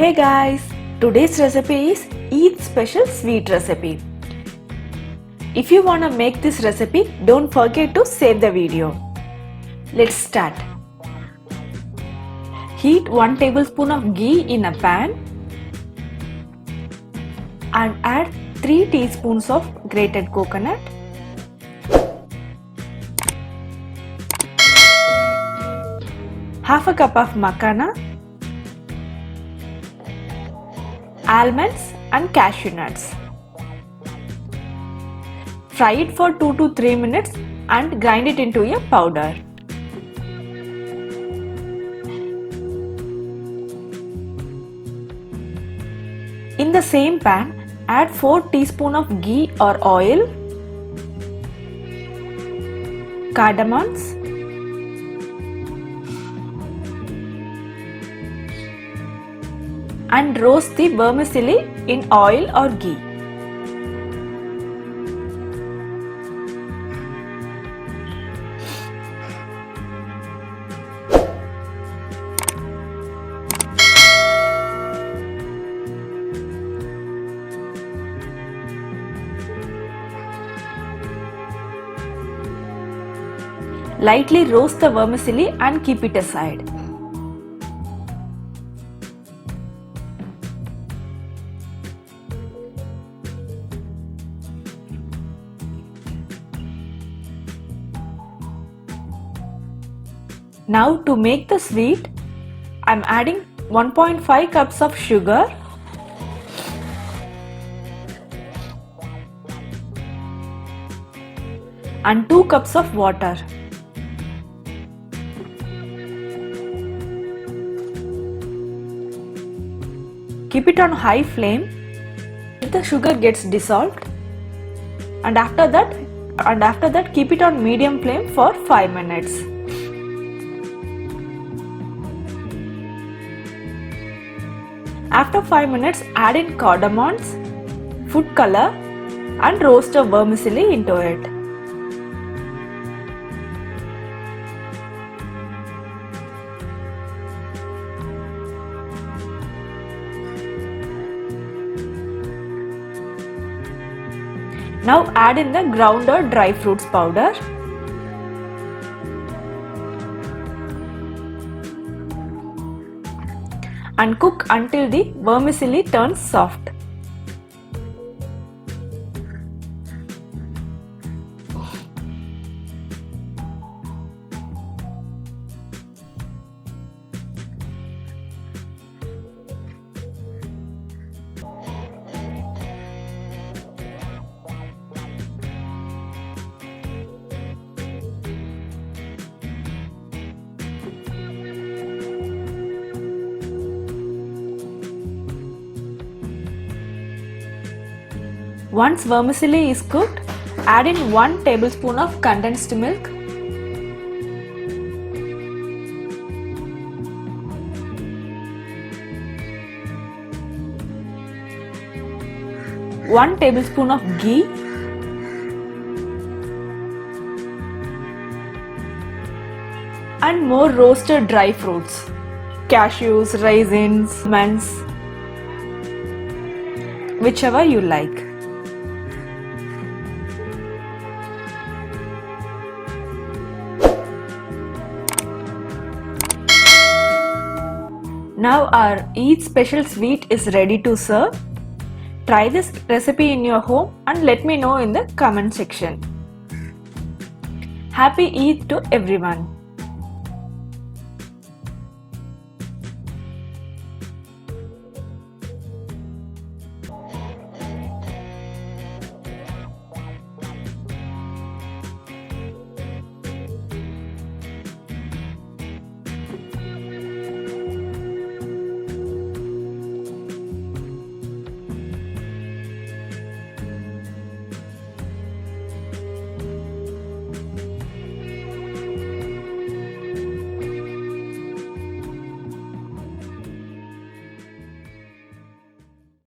Hey guys, today's recipe is Eid special sweet recipe. If you wanna make this recipe, don't forget to save the video. Let's start. Heat 1 tablespoon of ghee in a pan and add 3 teaspoons of grated coconut, half a cup of makhana, almonds and cashew nuts. Fry it for 2 to 3 minutes and grind it into a powder. In the same pan, add 4 teaspoons of ghee or oil, cardamons, and roast the vermicelli in oil or ghee. Lightly roast the vermicelli and keep it aside. Now to make the sweet, I am adding 1.5 cups of sugar, and 2 cups of water. Keep it on high flame till the sugar gets dissolved, and after that keep it on medium flame for 5 minutes. After 5 minutes, add in cardamons, food color and roast the vermicelli into it. Now add in the ground or dry fruits powder. And cook until the vermicelli turns soft. Once vermicelli is cooked, add in 1 tablespoon of condensed milk, one tablespoon of ghee, and more roasted dry fruits, cashews, raisins, almonds, whichever you like. Now our Eid special sweet is ready to serve. Try this recipe in your home and let me know in the comment section. Happy Eid to everyone.